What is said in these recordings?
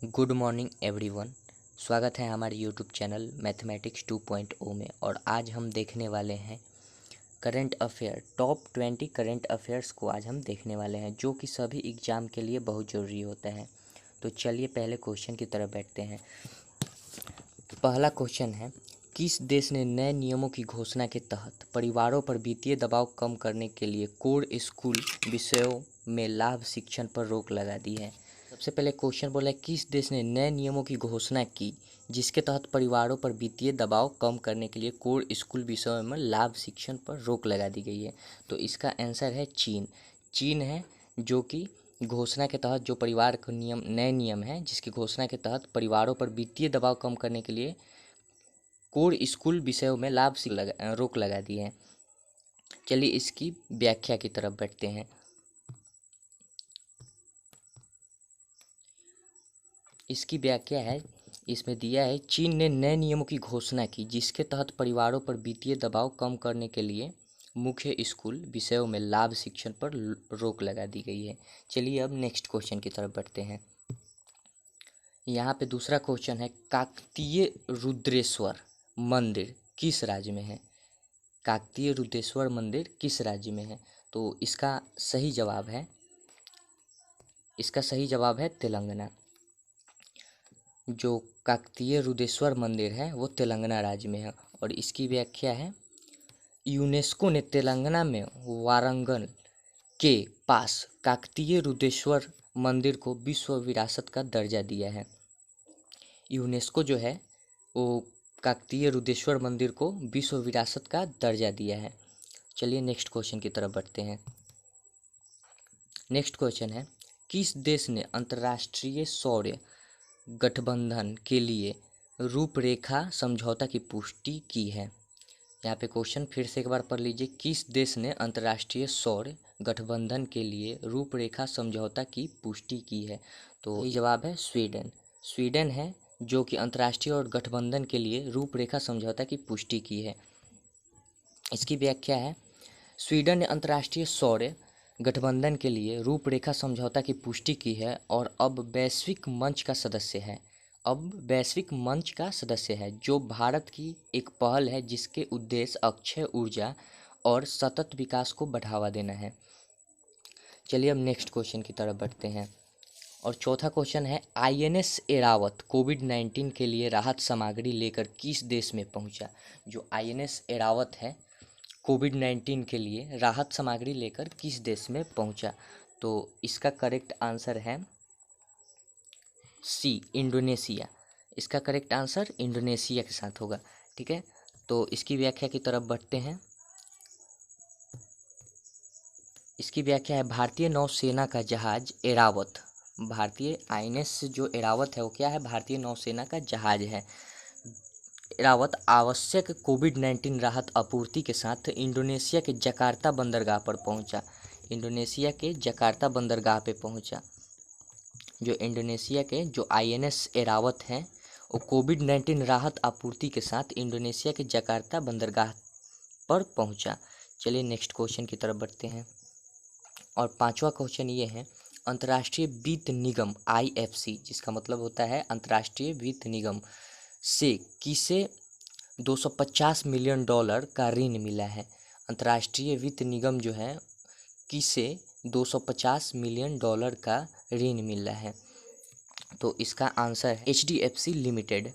Good morning everyone. स्वागत है हमारे यूट्यूब चैनल मैथमेटिक्स 2.0 में। और आज हम देखने वाले हैं current affair, top 20 current affairs को आज हम देखने वाले हैं, जो कि सभी एग्ज़ाम के लिए बहुत ज़रूरी होता है। तो चलिए पहले क्वेश्चन की तरफ बैठते हैं। पहला क्वेश्चन है, किस देश ने नए नियमों की घोषणा के तहत परिवारों पर वित्तीय दबाव कम करने के लिए कोर स्कूल विषयों में लाभ शिक्षण पर रोक लगा दी है? सबसे पहले क्वेश्चन बोला है, किस देश ने नए नियमों की घोषणा की जिसके तहत परिवारों पर वित्तीय दबाव कम करने के लिए कोर स्कूल विषयों में लाभ शिक्षण पर रोक लगा दी गई है? तो इसका आंसर है चीन। चीन है जो कि घोषणा के तहत, जो परिवार का नियम, नए नियम है जिसकी घोषणा के तहत परिवारों पर वित्तीय दबाव कम करने के लिए कोर स्कूल विषयों में रोक लगा दी है। चलिए इसकी व्याख्या की तरफ बढ़ते हैं। इसकी व्याख्या है, इसमें दिया है, चीन ने नए नियमों की घोषणा की जिसके तहत परिवारों पर वित्तीय दबाव कम करने के लिए मुख्य स्कूल विषयों में लाभ शिक्षण पर रोक लगा दी गई है। चलिए अब नेक्स्ट क्वेश्चन की तरफ बढ़ते हैं। यहाँ पे दूसरा क्वेश्चन है, काकतीय रुद्रेश्वर मंदिर किस राज्य में है? काकतीय रुद्रेश्वर मंदिर किस राज्य में है? तो इसका सही जवाब है तेलंगाना। जो काकतीय रुद्रेश्वर मंदिर है वो तेलंगाना राज्य में है। और इसकी व्याख्या है, यूनेस्को ने तेलंगाना में वारंगल के पास काकतीय रुद्रेश्वर मंदिर को विश्व विरासत का दर्जा दिया है। यूनेस्को जो है वो काकतीय रुद्रेश्वर मंदिर को विश्व विरासत का दर्जा दिया है। चलिए नेक्स्ट क्वेश्चन की तरफ बढ़ते हैं। नेक्स्ट क्वेश्चन है, किस देश ने अंतर्राष्ट्रीय सौर गठबंधन के लिए रूपरेखा समझौता की पुष्टि की है? यहाँ पे क्वेश्चन फिर से एक बार पढ़ लीजिए। किस देश ने अंतर्राष्ट्रीय सौर गठबंधन के लिए रूपरेखा समझौता की पुष्टि की है? तो ये जवाब है स्वीडन। स्वीडन है जो कि अंतर्राष्ट्रीय और गठबंधन के लिए रूपरेखा समझौता की पुष्टि की है। इसकी व्याख्या है, स्वीडन ने अंतर्राष्ट्रीय सौर गठबंधन के लिए रूपरेखा समझौता की पुष्टि की है और अब वैश्विक मंच का सदस्य है, जो भारत की एक पहल है जिसके उद्देश्य अक्षय ऊर्जा और सतत विकास को बढ़ावा देना है। चलिए अब नेक्स्ट क्वेश्चन की तरफ बढ़ते हैं। और चौथा क्वेश्चन है, INS एरावत कोविड-19 के लिए राहत सामग्री लेकर किस देश में पहुंचा? जो INS एरावत है कोविड-19 के लिए राहत सामग्री लेकर किस देश में पहुंचा? तो इसका करेक्ट आंसर है सी, इंडोनेशिया। इसका करेक्ट आंसर इंडोनेशिया के साथ होगा। ठीक है, तो इसकी व्याख्या की तरफ बढ़ते हैं। इसकी व्याख्या है, भारतीय नौसेना का जहाज एरावत, भारतीय INS जो एरावत है वो क्या है? भारतीय नौसेना का जहाज है। एरावत आवश्यक कोविड-19 राहत आपूर्ति के साथ इंडोनेशिया के जकार्ता बंदरगाह पर पहुंचा। इंडोनेशिया के जकार्ता बंदरगाह पे पहुंचा। जो इंडोनेशिया के जो INS एरावत हैं वो कोविड-19 राहत आपूर्ति के साथ इंडोनेशिया के जकार्ता बंदरगाह पर पहुंचा। चलिए नेक्स्ट क्वेश्चन की तरफ बढ़ते हैं। और पांचवा क्वेश्चन ये है, अंतर्राष्ट्रीय वित्त निगम IFC, जिसका मतलब होता है अंतर्राष्ट्रीय वित्त निगम, से किसे $250 मिलियन का ऋण मिला है? अंतर्राष्ट्रीय वित्त निगम जो है किसे $250 मिलियन का ऋण मिला है? तो इसका आंसर है HDFC लिमिटेड।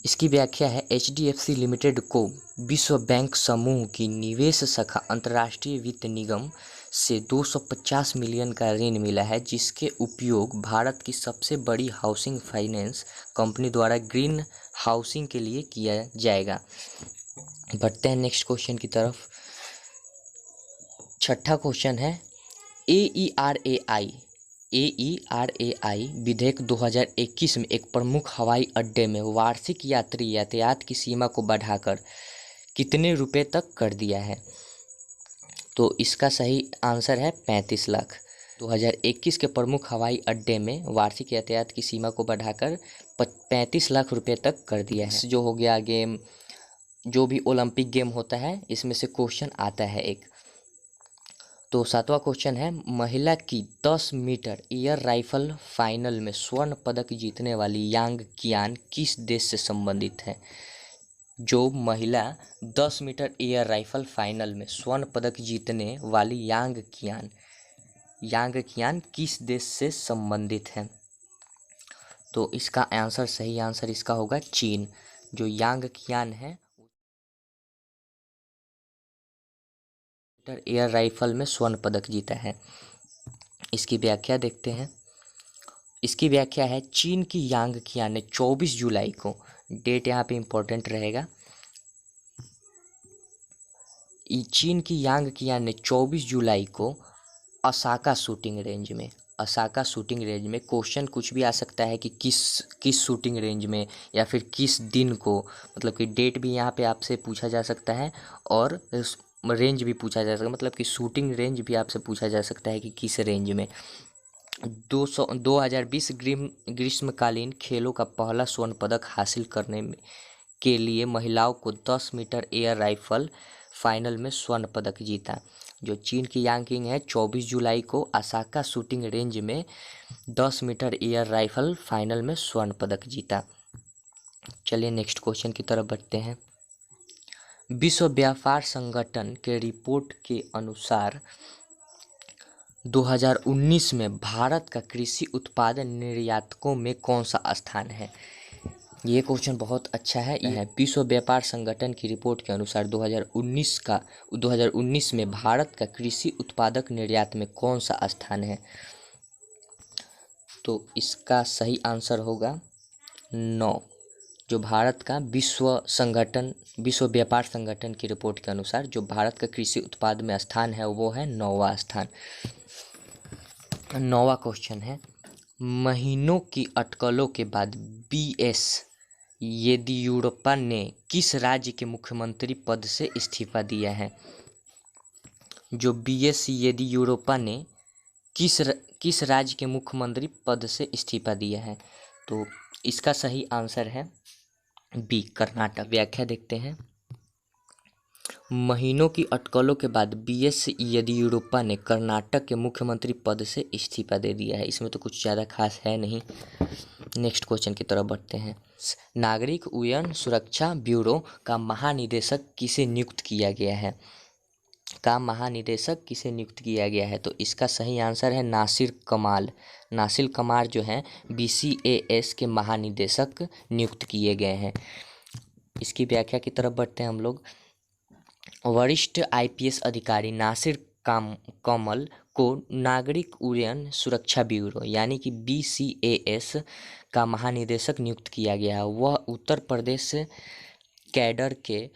इसकी व्याख्या है, HDFC लिमिटेड को विश्व बैंक समूह की निवेश शाखा अंतर्राष्ट्रीय वित्त निगम से 250 मिलियन का ऋण मिला है, जिसके उपयोग भारत की सबसे बड़ी हाउसिंग फाइनेंस कंपनी द्वारा ग्रीन हाउसिंग के लिए किया जाएगा। बढ़ते हैं नेक्स्ट क्वेश्चन की तरफ। छठा क्वेश्चन है, AERAI विधेयक 2021 में एक प्रमुख हवाई अड्डे में वार्षिक यात्री यातायात की सीमा को बढ़ाकर कितने रुपए तक कर दिया है? तो इसका सही आंसर है 35 लाख। 2021 के प्रमुख हवाई अड्डे में वार्षिक यातायात की सीमा को बढ़ाकर 35 लाख रुपए तक कर दिया है। जो हो गया गेम, जो भी ओलंपिक गेम होता है इसमें से क्वेश्चन आता है एक। तो 7वां क्वेश्चन है, महिला की 10 मीटर एयर राइफल फाइनल में स्वर्ण पदक जीतने वाली यांग कियान किस देश से संबंधित है? जो महिला 10 मीटर एयर राइफल फाइनल में स्वर्ण पदक जीतने वाली यांग कियान किस देश से संबंधित है? तो इसका आंसर, सही आंसर इसका होगा चीन। जो यांग कियान है एयर राइफल में स्वर्ण पदक जीता है। इसकी व्याख्या देखते हैं। इसकी व्याख्या है, चीन की यांग कियान ने 24 जुलाई को, डेट यहाँ पे इम्पोर्टेंट रहेगा, चीन की यांग कियान ने 24 जुलाई को ओसाका शूटिंग रेंज में, ओसाका शूटिंग रेंज में, क्वेश्चन कुछ भी आ सकता है कि किस शूटिंग रेंज में या फिर किस दिन को, मतलब कि डेट भी यहाँ पे आपसे पूछा जा सकता है और रेंज भी पूछा जा सकता है, मतलब कि शूटिंग रेंज भी आपसे पूछा जा सकता है कि किस रेंज में। 2020 ग्रीष्मकालीन खेलों का पहला स्वर्ण पदक हासिल करने के लिए महिलाओं को 10 मीटर एयर राइफल फाइनल में स्वर्ण पदक जीता। जो चीन की यांग किंग है, 24 जुलाई को ओसाका शूटिंग रेंज में 10 मीटर एयर राइफल फाइनल में स्वर्ण पदक जीता। चलिए नेक्स्ट क्वेश्चन की तरफ बढ़ते हैं। विश्व व्यापार संगठन के रिपोर्ट के अनुसार 2019 में भारत का कृषि उत्पादन निर्यातकों में कौन सा स्थान है? ये क्वेश्चन बहुत अच्छा है। यह विश्व व्यापार संगठन की रिपोर्ट के अनुसार 2019 में भारत का कृषि उत्पादक निर्यात में कौन सा स्थान है? तो इसका सही आंसर होगा 9। जो भारत का विश्व व्यापार संगठन की रिपोर्ट के अनुसार जो भारत का कृषि उत्पाद में स्थान है वो है 9वां स्थान। 9वां क्वेश्चन है, महीनों की अटकलों के बाद BS येदियुरप्पा ने किस राज्य के मुख्यमंत्री पद से इस्तीफा दिया है? जो BS येदियुरप्पा ने किस राज्य के मुख्यमंत्री पद से इस्तीफा दिया है? तो इसका सही आंसर है B, कर्नाटक। व्याख्या देखते हैं। महीनों की अटकलों के बाद BS येदियुरप्पा ने कर्नाटक के मुख्यमंत्री पद से इस्तीफा दे दिया है। इसमें तो कुछ ज़्यादा खास है नहीं। नेक्स्ट क्वेश्चन की तरफ बढ़ते हैं। नागरिक उड्डयन सुरक्षा ब्यूरो का महानिदेशक किसे नियुक्त किया गया है? तो इसका सही आंसर है नासिर कमाल। नासिर कमाल जो है BCAS के महानिदेशक नियुक्त किए गए हैं। इसकी व्याख्या की तरफ बढ़ते हैं हम लोग। वरिष्ठ IPS अधिकारी नासिर कमल को नागरिक उड्डयन सुरक्षा ब्यूरो यानी कि BCAS का महानिदेशक नियुक्त किया गया है। वह उत्तर प्रदेश कैडर के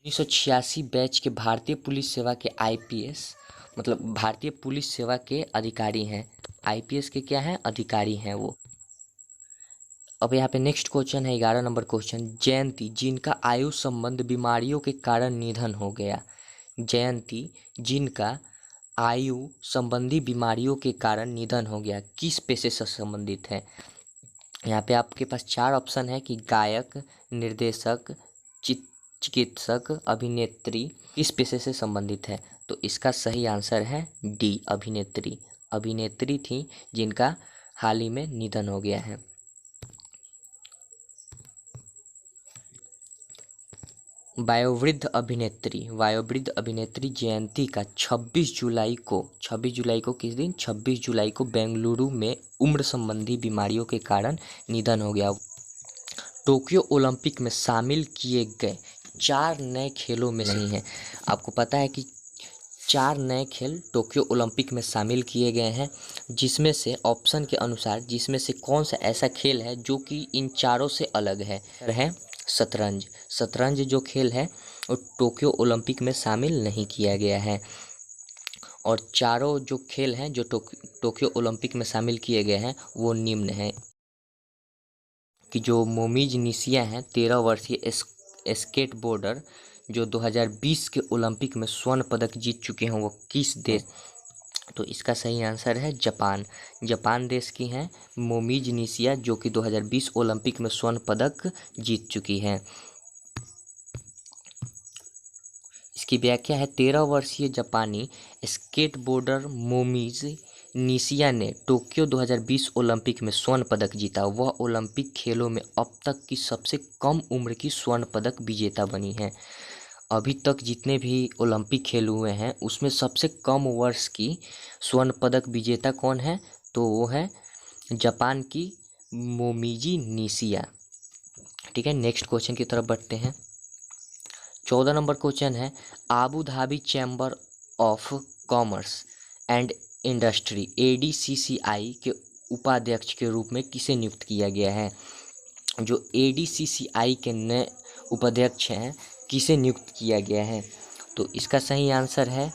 1986 बैच के भारतीय पुलिस सेवा के IPS, मतलब भारतीय पुलिस सेवा के अधिकारी हैं। IPS के क्या हैं? अधिकारी हैं वो। अब यहाँ पे नेक्स्ट क्वेश्चन है 11 नंबर क्वेश्चन। जयंती जिनका आयु संबंध बीमारियों के कारण निधन हो गया, जयंती जिनका आयु संबंधी बीमारियों के कारण निधन हो गया, किस पेशे से संबंधित है? यहाँ पे आपके पास 4 ऑप्शन है कि गायक, निर्देशक, चिकित्सक, अभिनेत्री, किस पेशे से संबंधित है? तो इसका सही आंसर है D, अभिनेत्री। अभिनेत्री थी जिनका हाल ही में निधन हो गया है। वयोवृद्ध अभिनेत्री जयंती का 26 जुलाई को किस दिन? 26 जुलाई को बेंगलुरु में उम्र संबंधी बीमारियों के कारण निधन हो गया। टोक्यो ओलंपिक में शामिल किए गए 4 नए खेलों में नहीं है। आपको पता है कि 4 नए खेल टोक्यो ओलंपिक में शामिल किए गए हैं, जिसमें से ऑप्शन के अनुसार जिसमें से कौन सा ऐसा खेल है जो कि इन चारों से अलग है? शतरंज। शतरंज जो खेल है वो टोक्यो ओलंपिक में शामिल नहीं किया गया है। और चारों जो खेल हैं जो टोक्यो ओलंपिक में शामिल किए गए हैं वो निम्न हैं कि जो मोमिज निशिया हैं 13 वर्षीय स्केट बोर्डर जो 2020 के ओलंपिक में स्वर्ण पदक जीत चुके हैं वो किस देश? तो इसका सही आंसर है जापान। जापान देश की हैं मोमिज निशिया जो कि 2020 ओलंपिक में स्वर्ण पदक जीत चुकी हैं। इसकी व्याख्या है 13 वर्षीय जापानी स्केटबोर्डर मोमिज़ निशिया ने टोक्यो 2020 ओलंपिक में स्वर्ण पदक जीता। वह ओलंपिक खेलों में अब तक की सबसे कम उम्र की स्वर्ण पदक विजेता बनी है। अभी तक जितने भी ओलंपिक खेल हुए हैं उसमें सबसे कम वर्ष की स्वर्ण पदक विजेता कौन है? तो वो है जापान की मोमिजी निशिया। ठीक है, नेक्स्ट क्वेश्चन की तरफ बढ़ते हैं। 14 नंबर क्वेश्चन है, Abu Dhabi chamber of commerce and industry ADCCI के उपाध्यक्ष के रूप में किसे नियुक्त किया गया है? जो ADCCI के नए उपाध्यक्ष हैं किसे नियुक्त किया गया है? तो इसका सही आंसर है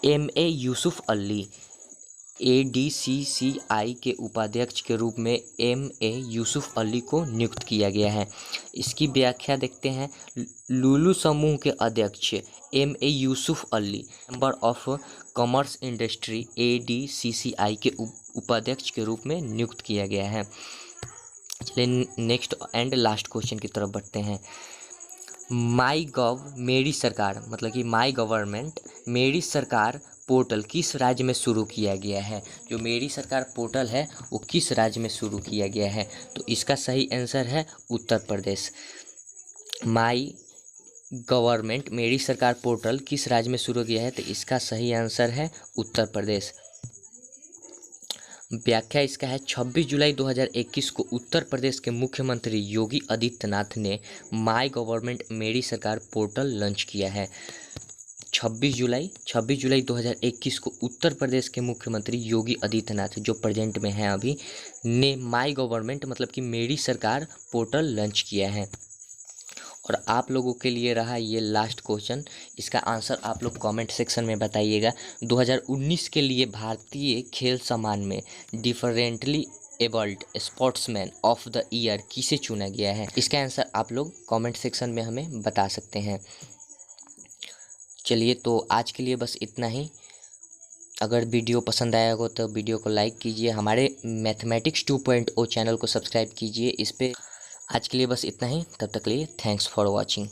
MA यूसुफ अली। ADCCI के उपाध्यक्ष के रूप में MA यूसुफ अली को नियुक्त किया गया है। इसकी व्याख्या देखते हैं। लुलु समूह के अध्यक्ष MA Yusuf Ali chamber of commerce industry ADCCI के उपाध्यक्ष के रूप में नियुक्त किया गया है। चलिए नेक्स्ट एंड लास्ट क्वेश्चन की तरफ बढ़ते हैं। माई गव मेरी सरकार मतलब कि माई गवर्नमेंट मेरी सरकार पोर्टल किस राज्य में शुरू किया गया है? जो मेरी सरकार पोर्टल है वो किस राज्य में शुरू किया गया है? तो इसका सही आंसर है उत्तर प्रदेश। माई गवर्नमेंट मेरी सरकार पोर्टल किस राज्य में शुरू किया है? तो इसका सही आंसर है उत्तर प्रदेश। व्याख्या इसका है 26 जुलाई 2021 को उत्तर प्रदेश के मुख्यमंत्री योगी आदित्यनाथ ने माई गवर्नमेंट मेरी सरकार पोर्टल लॉन्च किया है। 26 जुलाई 2021 को उत्तर प्रदेश के मुख्यमंत्री योगी आदित्यनाथ जो प्रेजेंट में हैं अभी ने माई गवर्नमेंट मतलब कि मेरी सरकार पोर्टल लॉन्च किया है। और आप लोगों के लिए रहा ये लास्ट क्वेश्चन। इसका आंसर आप लोग कमेंट सेक्शन में बताइएगा। 2019 के लिए भारतीय खेल सम्मान में differently abled sportsman of the year किसे चुना गया है? इसका आंसर आप लोग कमेंट सेक्शन में हमें बता सकते हैं। चलिए तो आज के लिए बस इतना ही। अगर वीडियो पसंद आया हो तो वीडियो को लाइक कीजिए। हमारे मैथमेटिक्स 2.0 चैनल को सब्सक्राइब कीजिए। इस पे आज के लिए बस इतना ही। तब तक के लिए थैंक्स फॉर वॉचिंग।